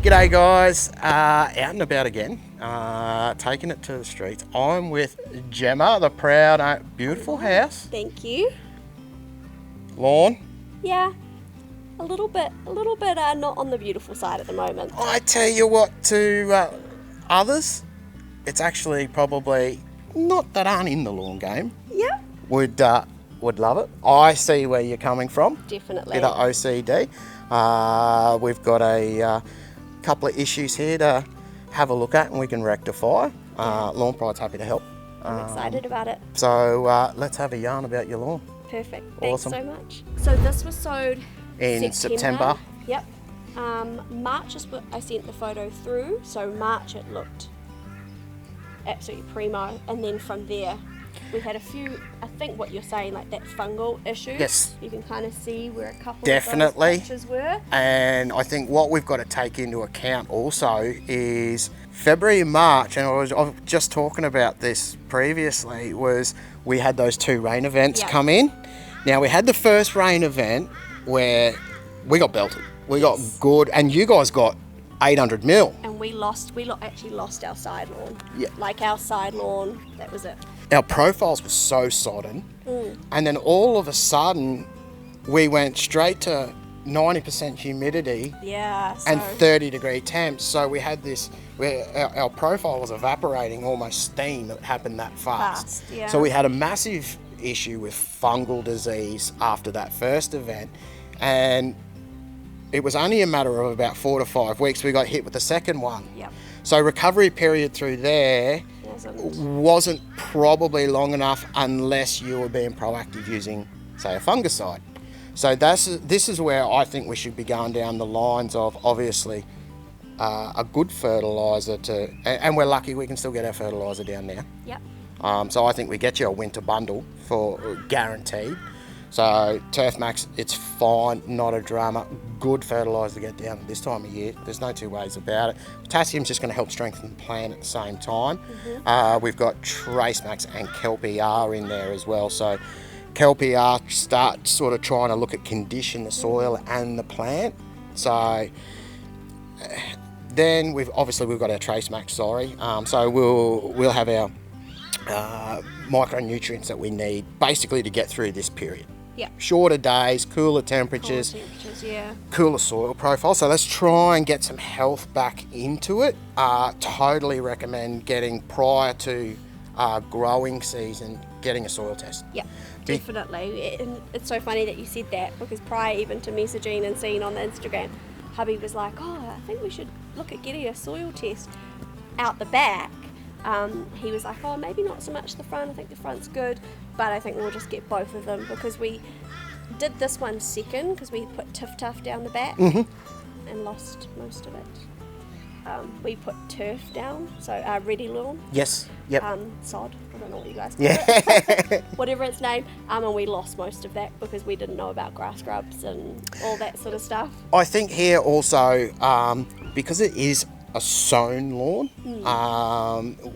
G'day guys, out and about again, taking it to the streets. I'm with Gemma, the proud, beautiful house. Thank you. Lawn. Yeah, a little bit not on the beautiful side at the moment. I tell you what, to others, it's actually probably not that aren't in the lawn game. Yeah. Would love it. I see where you're coming from. Definitely. Bit of OCD. We've got a couple of issues here to have a look at and we can rectify. LawnPride's happy to help. I'm excited about it. So let's have a yarn about your lawn. Perfect. Awesome. Thanks so much. So this was sowed In September. Yep. March is what I sent the photo through. So March it looked absolutely primo, and then from there we had a few, I think what you're saying, like that fungal issue. Yes. You can kind of see where a couple Definitely. of those patches were. And I think what we've got to take into account also is February and March, and I was just talking about this previously, was we had those 2 rain events come in. Now we had the first rain event where we got belted. We got good, and you guys got 800 mil. And we actually lost our side lawn. Yeah. Like our side lawn, that was it. Our profiles were so sodden, and then all of a sudden we went straight to 90% humidity Yeah. and 30-degree temps. So we had this where our profile was evaporating, almost steam. It happened that fast. Yeah. So we had a massive issue with fungal disease after that first event, and it was only a matter of about 4 to 5 weeks we got hit with the second one. Yep. So recovery period through there wasn't probably long enough unless you were being proactive using, say, a fungicide. So this is where I think we should be going down the lines of, obviously, a good fertiliser and we're lucky we can still get our fertiliser down there. Yep. So I think we get you a winter bundle for guaranteed. So Turf Max, it's fine, not a drama. Good fertiliser to get down at this time of year. There's no two ways about it. Potassium's just going to help strengthen the plant at the same time. We've got Trace Max and Kelp ER in there as well. So Kelp ER start sort of trying to look at condition the soil and the plant. So then we've got our Trace Max. So we'll have our micronutrients that we need basically to get through this period. Yeah. Shorter days, cooler temperatures, cooler soil profile. So let's try and get some health back into it. Totally recommend getting, prior to growing season, getting a soil test. Yeah, definitely. And it's so funny that you said that, because prior even to messaging and seeing on the Instagram, hubby was like, oh, I think we should look at getting a soil test out the back. He was like, oh, maybe not so much the front, I think the front's good, but I think we'll just get both of them, because we did this one second because we put Tiff Tuff down the back and lost most of it. We put turf down, so ready lawn. Yes. Yep. Sod. I don't know what you guys call it. Whatever its name. And we lost most of that because we didn't know about grass scrubs and all that sort of stuff. I think here also, because it is a sown lawn,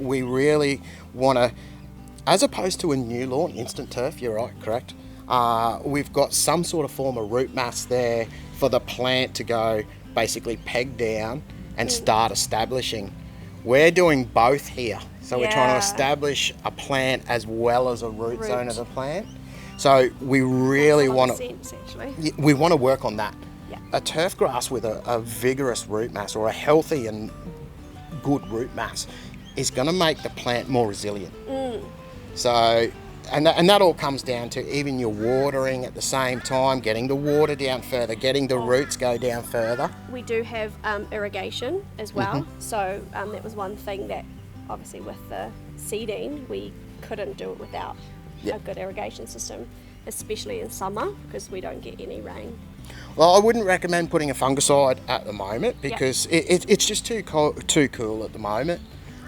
we really want to, as opposed to a new lawn, instant turf, you're right, correct? We've got some sort of form of root mass there for the plant to go basically peg down and start establishing. We're doing both here. So we're trying to establish a plant as well as a root zone of the plant. So we really want to, we want to work on that. A turf grass with a vigorous root mass, or a healthy and good root mass, is going to make the plant more resilient. So, and that all comes down to even your watering at the same time, getting the water down further, getting the roots go down further. We do have irrigation as well. So that was one thing that obviously with the seeding, we couldn't do it without a good irrigation system, especially in summer because we don't get any rain. Well, I wouldn't recommend putting a fungicide at the moment because it's just too cool at the moment.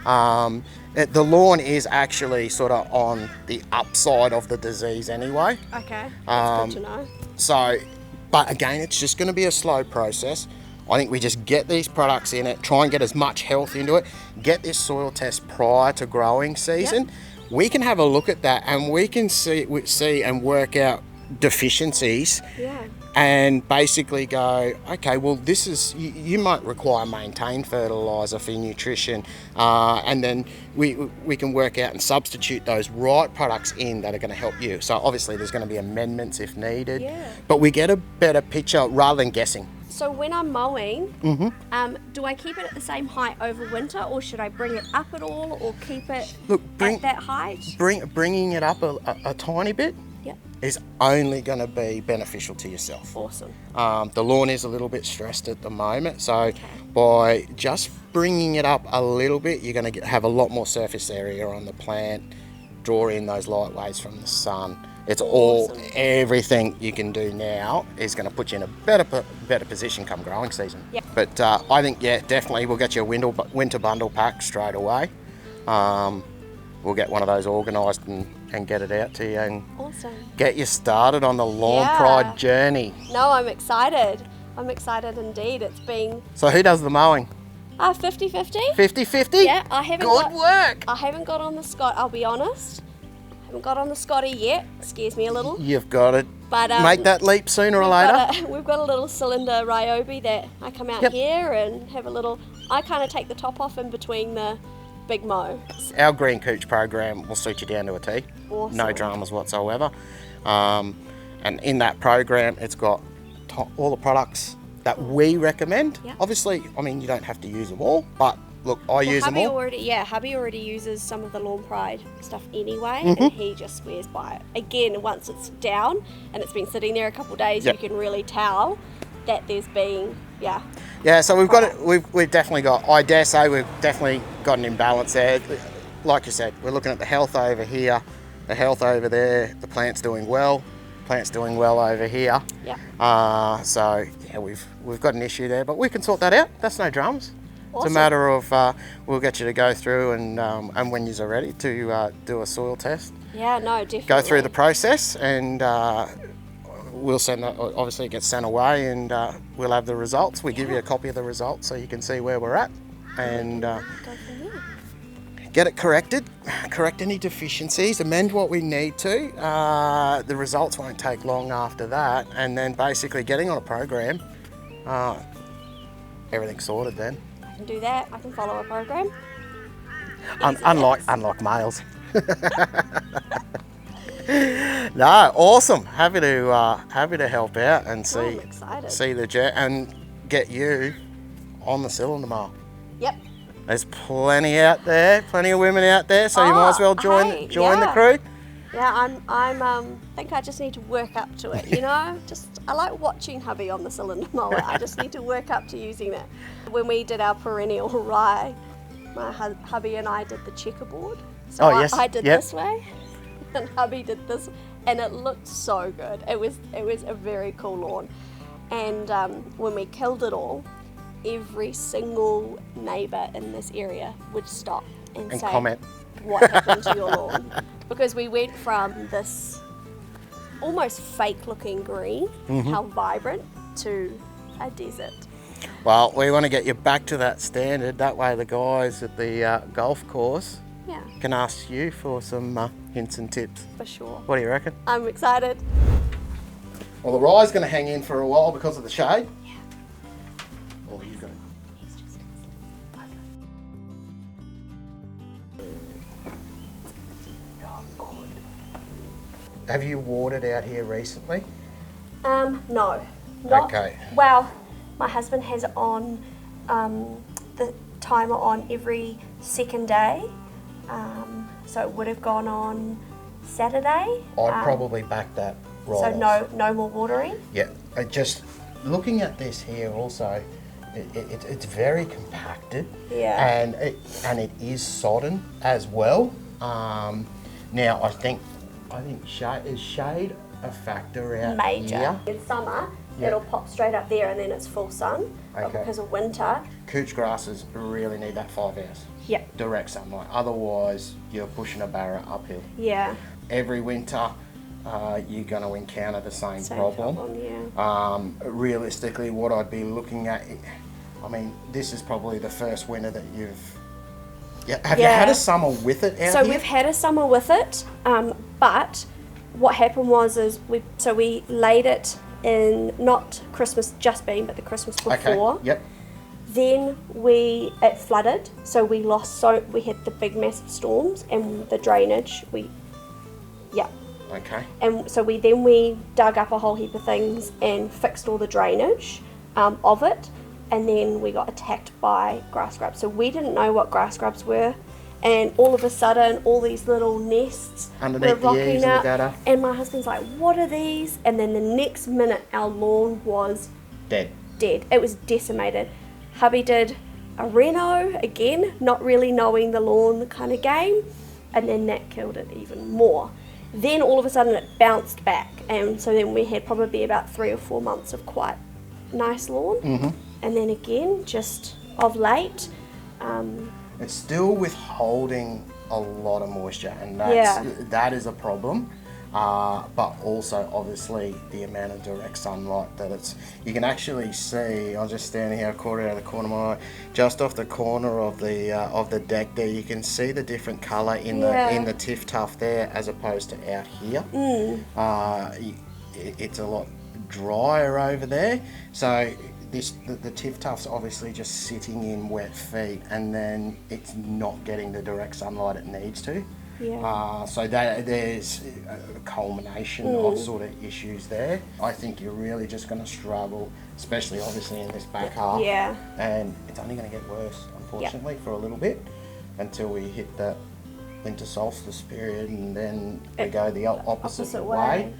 The lawn is actually sort of on the upside of the disease anyway. Okay, that's good to know. So, but again, it's just going to be a slow process. I think we just get these products in it, try and get as much health into it, get this soil test prior to growing season. We can have a look at that and we can see and work out deficiencies and basically go, okay, well, this is, you might require maintained fertiliser for your nutrition, and then we can work out and substitute those right products in that are going to help you. So obviously there's going to be amendments if needed, but we get a better picture rather than guessing. So when I'm mowing, do I keep it at the same height over winter, or should I bring it up at all, or keep it at that height? Bringing it up a tiny bit is only going to be beneficial to yourself. Awesome. The lawn is a little bit stressed at the moment, so by just bringing it up a little bit, you're going to have a lot more surface area on the plant, draw in those light waves from the sun. It's everything you can do now is going to put you in a better position come growing season. But I think, definitely we'll get you a winter bundle pack straight away. We'll get one of those organised and get it out to you and get you started on the LawnPride journey. No, I'm excited. I'm excited indeed. It's been... So who does the mowing? 50-50. 50-50? Yeah, I haven't work. I haven't got on the Scott, I'll be honest. I haven't got on the Scotty yet. Scares me a little. You've got to but, make that leap sooner or later. We've got a little cylinder Ryobi that I come out here and have a little... I kind of take the top off in between the big mow. Our Green Cooch program will suit you down to a T. Awesome. No dramas whatsoever. And in that program, it's got all the products that we recommend. Obviously, I mean, you don't have to use them all, but look, I use them all. Hubby already uses some of the LawnPride stuff anyway, and he just swears by it. Again, once it's down and it's been sitting there a couple of days, you can really tell that there's been, Yeah, so we've got it. We've definitely got. I dare say we've definitely got an imbalance there. Like you said, we're looking at the health over here, the health over there. The plant's doing well. Plant's doing well over here. So yeah, we've got an issue there, but we can sort that out. That's no dramas. It's a matter of we'll get you to go through and when you're ready to do a soil test. Yeah, no, definitely. Go through the process and. We'll send that, obviously it gets sent away, and we'll have the results. We give you a copy of the results so you can see where we're at and get it corrected, correct any deficiencies, amend what we need to. The results won't take long after that, and then basically getting on a program, everything's sorted then. I can do that. I can follow a program. Unlike males. No, awesome. Happy to help out and see the jet and get you on the cylinder mower. Yep. There's plenty out there, plenty of women out there, so you might as well join the crew. Yeah, I think I just need to work up to it. You know, I like watching hubby on the cylinder mower. I just need to work up to using that. When we did our perennial rye, my hubby and I did the checkerboard. So I did this way. And hubby did this, and it looked so good. It was a very cool lawn, and when we killed it all, every single neighbour in this area would stop and say, comment, what happened to your lawn? Because we went from this almost fake-looking green, how vibrant, to a desert. Well, we want to get you back to that standard. That way, the guys at the golf course can ask you for some hints and tips. For sure. What do you reckon? I'm excited. Well, the rye's going to hang in for a while because of the shade. Yeah. Or you're going to... Have you watered out here recently? No. Okay. Well, my husband has on the timer on every second day. So it would have gone on Saturday. I'd probably back that right. So no more watering? Yeah. Just looking at this here also, it's very compacted. Yeah. And it is sodden as well. Now I think is shade a factor out Major. here? In summer, it'll pop straight up there and then it's full sun. But because of winter, cooch grasses really need that 5 hours. Yep. Direct sunlight. Otherwise, you're pushing a barrow uphill. Yeah. Every winter, you're going to encounter the same problem. Realistically, what I'd be looking at, I mean, this is probably the first winter that you've... Have you had a summer with it out here? So we've had a summer with it, but what happened was we laid it in not Christmas just been, but the Christmas before. Okay. Yep. Then it flooded, so we had the big massive storms and the drainage. Okay. And so we dug up a whole heap of things and fixed all the drainage of it, and then we got attacked by grass grubs. So we didn't know what grass grubs were, and all of a sudden all these little nests underneath were rocking the eaves up, and the gutter. and my husband's like, what are these? And then the next minute our lawn was Dead. It was decimated. Hubby did a reno again, not really knowing the lawn kind of game, and then that killed it even more. Then all of a sudden it bounced back, and so then we had probably about 3 or 4 months of quite nice lawn. Mm-hmm. And then again, just of late, it's still withholding a lot of moisture, and that is a problem. But also, obviously, the amount of direct sunlight that you can actually see. I'm just standing here, caught it out of the corner of my eye, just off the corner of the deck there. You can see the different colour in the tiff tuff there, as opposed to out here. It's a lot drier over there. So the tiff tuff's obviously just sitting in wet feet, and then it's not getting the direct sunlight it needs to. Yeah. So there's a culmination of sort of issues there. I think you're really just going to struggle, especially obviously in this back half. Yeah. And it's only going to get worse, unfortunately, for a little bit, until we hit that winter solstice period, and then we go the opposite way.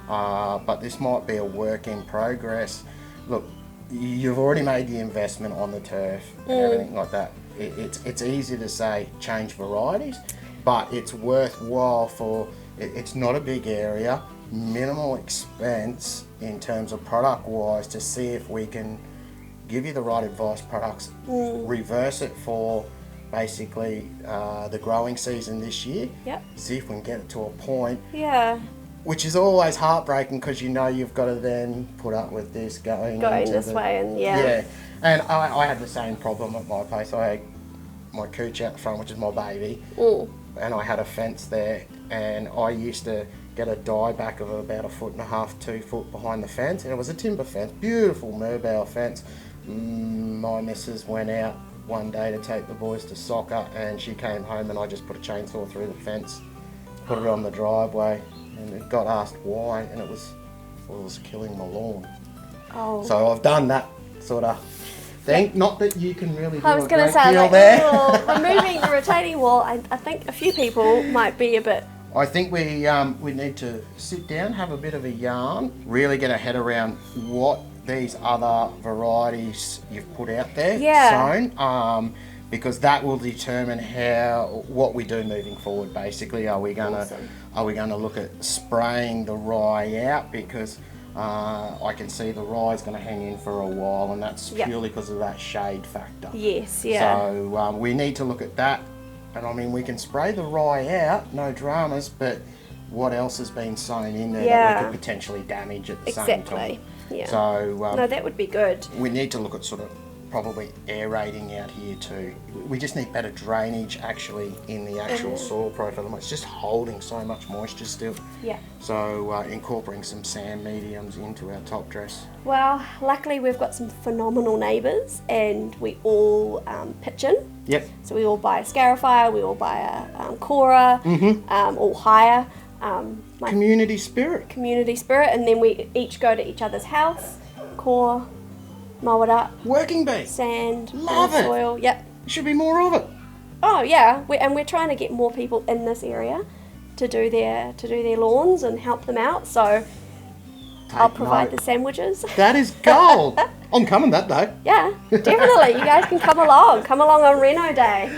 But this might be a work in progress. Look, you've already made the investment on the turf and everything like that. It's easy to say change varieties, but it's worthwhile it's not a big area, minimal expense in terms of product wise, to see if we can give you the right advice products, reverse it for basically the growing season this year. Yep. See if we can get it to a point. Yeah. Which is always heartbreaking, because you know you've got to then put up with this going this way, and yeah. And I had the same problem at my place. I had my cooch out the front, which is my baby, and I had a fence there, and I used to get a dieback of about 1.5 foot, 2 foot behind the fence, and it was a timber fence, beautiful Merbau fence. My missus went out one day to take the boys to soccer, and she came home, and I just put a chainsaw through the fence, put it on the driveway, and it got asked why, and it was killing my lawn. Oh. So I've done that sort of thing. Not that you can really do I was a going to great say, deal there. removing the retaining wall, I think a few people might be a bit... I think we need to sit down, have a bit of a yarn, really get our head around what these other varieties you've put out there, sown, because that will determine what we do moving forward. Basically, are we going to look at spraying the rye out, because I can see the rye is going to hang in for a while, and that's purely because of that shade factor. Yes, yeah. So we need to look at that, and I mean, we can spray the rye out, no dramas, but what else has been sown in there that we could potentially damage at the same time? Yeah. So no, that would be good. We need to look at sort of probably aerating out here too. We just need better drainage actually in the actual soil profile. It's just holding so much moisture still. Yeah. So incorporating some sand mediums into our top dress. Well, luckily we've got some phenomenal neighbours, and we all pitch in. Yep. So we all buy a scarifier, we all buy a Cora, all hire. Community spirit. And then we each go to each other's house, core, mow it up. Working bee. Sand. Love it. Soil. Yep. There should be more of it. Oh yeah, we're trying to get more people in this area to do their lawns and help them out. So I'll provide the sandwiches. That is gold. I'm coming that day. Yeah, definitely. You guys can come along. Come along on Reno Day.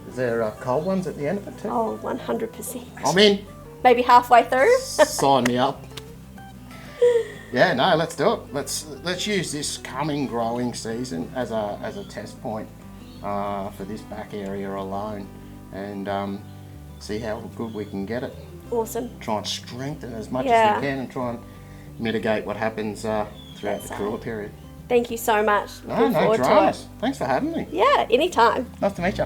Is there cold ones at the end of it too? Oh, 100%. I'm in. Maybe halfway through. Sign me up. Yeah, no, let's do it. Let's use this coming growing season as a test point for this back area alone, and see how good we can get it. Awesome. Try and strengthen as much as we can, and try and mitigate what happens throughout the cooler period. Thank you so much. No dramas. Thanks for having me. Yeah, anytime. Nice to meet you.